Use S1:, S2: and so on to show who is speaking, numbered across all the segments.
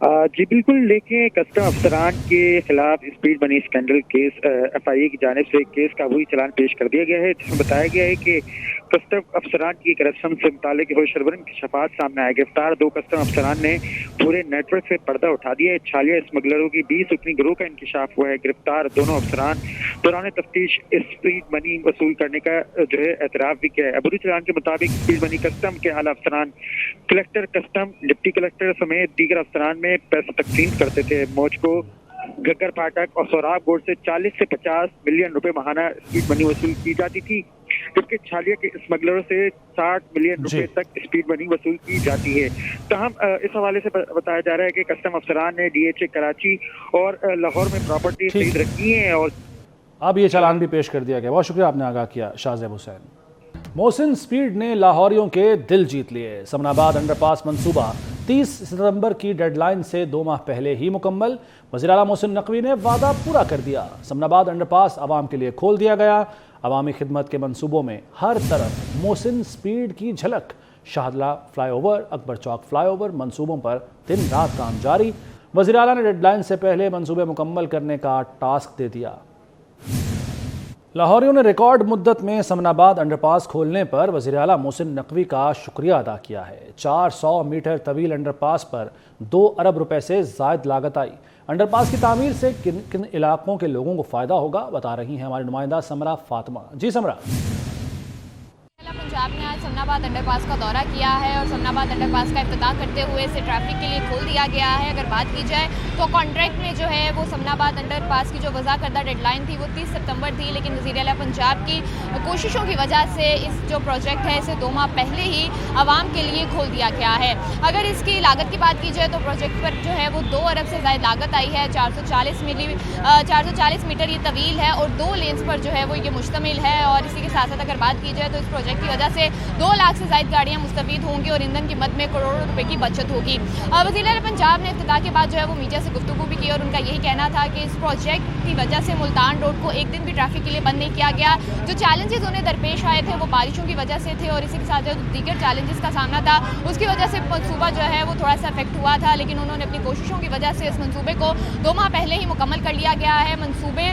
S1: جی بالکل، دیکھیں کسٹم افسران کے خلاف اسپیڈ منی اسکینڈل کیس FIA کی جانب سے کیس کا وہی چلان پیش کر دیا گیا ہے، جس میں بتایا گیا ہے کہ کسٹم افسران کی کرپشن سے متعلق سربراہ انکشافات سامنے آئے. گرفتار 2 کسٹم افسران نے پورے نیٹ ورک سے پردہ اٹھا دیا ہے. چھالیہ اسمگلروں کی 20 رکنی گروہ کا انکشاف ہوا ہے. گرفتار دونوں افسران دوران تفتیش اسپیڈ منی وصول کرنے کا جو ہے اعتراف بھی کیا ہے. عبوری چلان کے مطابق اسپیڈ منی کسٹم کے اعلیٰ افسران کلکٹر کسٹم، ڈپٹی کلکٹر سمیت دیگر افسران میں پیسہ تقسیم کرتے تھے. موج کو گگر پھاٹک اور سوراب گوڑ سے 40 سے 50 ملین روپے ماہانہ اسپیڈ منی وصول کی جاتی تھی، جبکہ چھالیہ کے اسمگلروں سے 60 ملین روپے تک اسپیڈ منی وصول کی جاتی ہے. تاہم اس حوالے سے بتایا جا رہا ہے کہ کسٹم افسران نے DHA کراچی اور لاہور میں پراپرٹی خرید رکھی ہیں اور
S2: اب یہ چالان بھی پیش کر دیا گیا. بہت شکریہ آپ نے آگاہ کیا شاہ زیب حسین. محسن اسپیڈ نے لاہوریوں کے دل جیت لیے. سمن آباد انڈر پاس منصوبہ 30 ستمبر کی ڈیڈ لائن سے 2 ماہ پہلے ہی مکمل. وزیر اعلیٰ محسن نقوی نے وعدہ پورا کر دیا. سمن آباد انڈر پاس عوام کے لیے کھول دیا گیا. عوامی خدمت کے منصوبوں میں ہر طرف محسن اسپیڈ کی جھلک. شاہدلہ فلائی اوور، اکبر چوک فلائی اوور منصوبوں پر دن رات کام جاری. وزیر اعلیٰ نے ڈیڈ لائن سے پہلے منصوبے مکمل کرنے کا ٹاسک دے دیا. لاہوریوں نے ریکارڈ مدت میں سمن آباد انڈر پاس کھولنے پر وزیر اعلیٰ محسن نقوی کا شکریہ ادا کیا ہے. 400 میٹر طویل انڈر پاس پر 2 ارب روپے سے زائد لاگت آئی. انڈر پاس کی تعمیر سے کن کن علاقوں کے لوگوں کو فائدہ ہوگا بتا رہی ہیں ہماری نمائندہ سمرا فاطمہ. جی سمرا.
S3: پنجاب نے آج سمن آباد انڈر پاس کا دورہ کیا ہے اور سمن آباد انڈر پاس کا افتتاح کرتے ہوئے اسے ٹریفک کے لیے کھول دیا گیا ہے. اگر بات کی جائے تو کانٹریکٹ میں جو ہے وہ سمن آباد انڈر پاس کی جو وضع کردہ ڈیڈ لائن تھی وہ 30 ستمبر تھی، لیکن وزیر اعلیٰ پنجاب کی کوششوں کی وجہ سے اس جو پروجیکٹ ہے اسے 2 ماہ پہلے ہی عوام کے لیے کھول دیا گیا ہے. اگر اس کی لاگت کی بات کی جائے تو پروجیکٹ پر جو ہے وہ 2 ارب سے زائد لاگت آئی ہے. 440 میٹر یہ طویل ہے اور 2 لینز پر جو ہے وہ یہ مشتمل ہے. اور اسی کے ساتھ ساتھ اگر بات کی جائے تو اس پروجیکٹ کی وجہ سے 2 لاکھ سے زائد گاڑیاں مستفید ہوں گی اور ایندھن کی مد میں کروڑوں روپے کی بچت ہوگی. وزیر اعلیٰ پنجاب نے افتتاح کے بعد جو ہے وہ میڈیا سے گفتگو بھی کی اور ان کا یہی کہنا تھا کہ اس پروجیکٹ کی وجہ سے ملتان روڈ کو ایک دن بھی ٹریفک کے لیے بند نہیں کیا گیا. جو چیلنجز انہیں درپیش آئے تھے وہ بارشوں کی وجہ سے تھے اور اسی کے ساتھ جو دیگر چیلنجز کا سامنا تھا اس کی وجہ سے منصوبہ جو ہے وہ تھوڑا سا افیکٹ ہوا تھا، لیکن انہوں نے اپنی کوششوں کی وجہ سے اس منصوبے کو 2 ماہ پہلے ہی مکمل کر لیا گیا ہے. منصوبے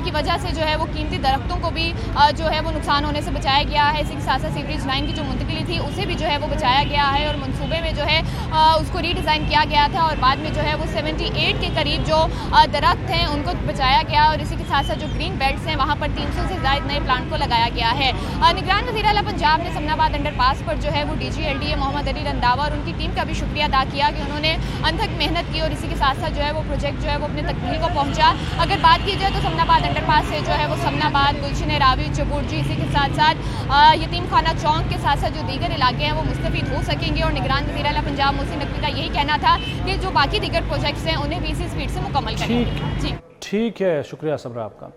S3: کی وجہ سے جو ہے وہ قیمتی درختوں کو بھی جو ہے وہ نقصان ہونے سے بچایا گیا ہے. اسی کے ساتھ ساتھ سیوریج لائن کی جو منتقلی تھی اسے بھی جو ہے وہ بچایا گیا ہے اور منصوبے میں جو ہے اس کو ری ڈیزائن کیا گیا تھا اور بعد میں جو ہے وہ 78 کے قریب جو درخت ہیں ان کو بچایا گیا اور اسی کے ساتھ ساتھ جو گرین بیلٹس ہیں وہاں پر 300 سے زائد نئے پلانٹ کو لگایا گیا ہے. نگران وزیر اعلیٰ پنجاب نے سمن آباد انڈر پاس پر جو ہے وہ DG LDA محمد علی رنداوا اور ان کی ٹیم کا بھی شکریہ ادا کیا کہ انہوں نے انتھک محنت کی اور اسی کے ساتھ ساتھ جو ہے وہ پروجیکٹ جو ہے وہ اپنے تکمیل کو پہنچا. اگر بات کی جائے تو سمن آباد انڈر پاس سے جو ہے وہ سمن آباد، گلشن راوی، چبورجی، اسی کے ساتھ ساتھ یتیم خانہ چونک کے ساتھ ساتھ جو دیگر علاقے ہیں وہ مستفید ہو سکیں گے اور نگران وزیر اعلیٰ پنجاب محسن نقوی کا یہی کہنا تھا کہ جو باقی دیگر پروجیکٹس ہیں انہیں بھی اسی اسپیڈ سے مکمل کریں.
S2: ٹھیک ہے، شکریہ سمرا آپ کا.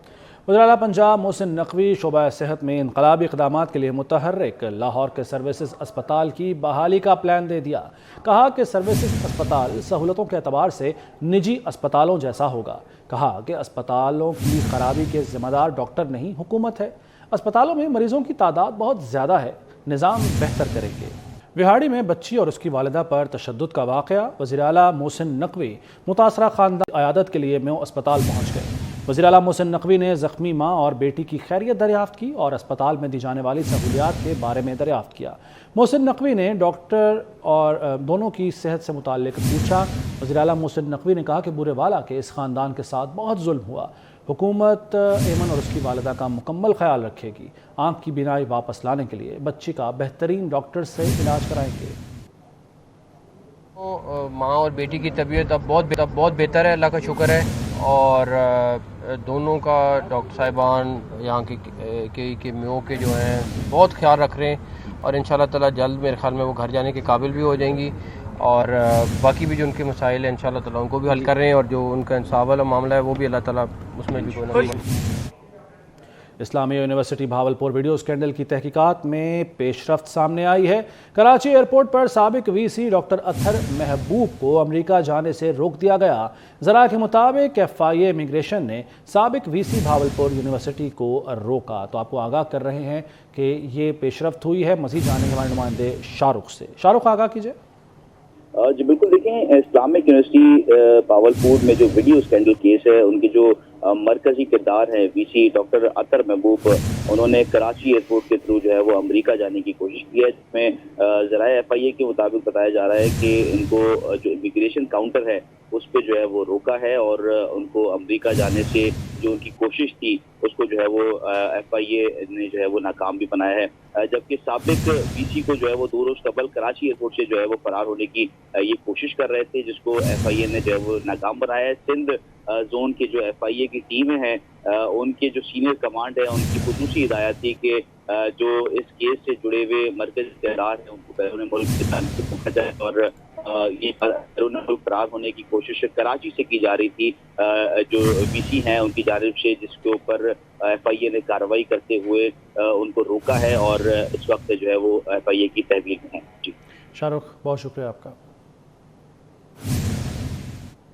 S2: وزیر اعلیٰ پنجاب محسن نقوی شعبہ صحت میں انقلابی اقدامات کے لیے متحرک. لاہور کے سروسز اسپتال کی بحالی کا پلان دے دیا. کہا کہ سروسز اسپتال سہولتوں کے اعتبار سے نجی اسپتالوں جیسا ہوگا. کہا کہ اسپتالوں کی خرابی کے ذمہ دار ڈاکٹر نہیں حکومت ہے. اسپتالوں میں مریضوں کی تعداد بہت زیادہ ہے، نظام بہتر کریں گے. وہاڑی میں بچی اور اس کی والدہ پر تشدد کا واقعہ. وزیر اعلیٰ محسن نقوی متاثرہ خاندان عیادت کے لیے میو اسپتال پہنچ گئے. وزیر اعلیٰ محسن نقوی نے زخمی ماں اور بیٹی کی خیریت دریافت کی اور اسپتال میں دی جانے والی سہولیات کے بارے میں دریافت کیا. محسن نقوی نے ڈاکٹر اور دونوں کی صحت سے متعلق پوچھا. وزیر اعلیٰ محسن نقوی نے کہا کہ بورے والا کے اس خاندان کے ساتھ بہت ظلم ہوا. حکومت ایمن اور اس کی والدہ کا مکمل خیال رکھے گی. آنکھ کی بینائی واپس لانے کے لیے بچی کا بہترین ڈاکٹر سے علاج کرائیں گے.
S4: ماں اور بیٹی کی طبیعت اب بہت بہتر ہے، اللہ کا شکر ہے. اور دونوں کا ڈاکٹر صاحبان یہاں کے میو کے جو ہیں بہت خیال رکھ رہے ہیں اور انشاءاللہ تعالی جلد میرے خیال میں وہ گھر جانے کے قابل بھی ہو جائیں گی. اور باقی بھی جو ان کے مسائل ہیں انشاءاللہ تعالی ان کو بھی حل کر رہے ہیں اور جو ان کا انصاف والا معاملہ ہے وہ بھی اللہ تعالی اس میں بھی کوئی نہ.
S2: اسلامیہ یونیورسٹی بھاولپور ویڈیو اسکینڈل کی تحقیقات میں پیش رفت سامنے آئی ہے. کراچی ایئرپورٹ پر سابق VC ڈاکٹر اطہر محبوب کو امریکہ جانے سے روک دیا گیا. ذرائع کے مطابق FIA امیگریشن نے سابق VC بھاولپور یونیورسٹی کو روکا. تو آپ کو آگاہ کر رہے ہیں کہ یہ پیش رفت ہوئی ہے. مزید جانیں گے ہمارے نمائندے شاہ رخ سے. شاہ رخ آگاہ کیجئے.
S5: جی بالکل، دیکھیں اسلامک یونیورسٹی باولپور میں جو ویڈیو اسکینڈل کیس ہے، ان کے جو مرکزی کردار ہیں وی سی ڈاکٹر عطر محبوب، انہوں نے کراچی ایئرپورٹ کے تھرو جو ہے وہ امریکہ جانے کی کوشش کی ہے، جس میں ذرائع ایف آئی اے کے مطابق بتایا جا رہا ہے کہ ان کو جو امیگریشن کاؤنٹر ہے اس پہ جو ہے وہ روکا ہے اور ان کو امریکہ جانے سے جو ان کی کوشش تھی اس کو جو ہے وہ ایف آئی اے نے جو ہے وہ ناکام بھی بنایا ہے، جبکہ سابق وی سی کو جو ہے وہ 2 روز قبل کراچی ایئرپورٹ سے جو ہے وہ فرار ہونے کی یہ کوشش کر رہے تھے، جس کو ایف آئی اے نے جو ہے وہ ناکام بنایا ہے۔ سندھ زون کے جو ایف آئی اے کی ٹیمیں ہیں، ان کے جو سینئر کمانڈ ہے، ان کی خصوصی ہدایت تھی کہ جو اس کیس سے جڑے ہوئے مرکزی ادارے ہیں ان کو بیرون ملک سے روکا جائے، اور یہ بیرون ملک فرار ہونے کی کوشش کراچی سے کی جا رہی تھی، جو وی سی ہیں ان کی جانب سے، جس کے اوپر ایف آئی اے نے کارروائی کرتے ہوئے ان کو روکا ہے اور اس وقت جو ہے وہ ایف آئی اے کی تحویل میں ہے۔ جی
S2: شاہ رخ، بہت شکریہ آپ کا۔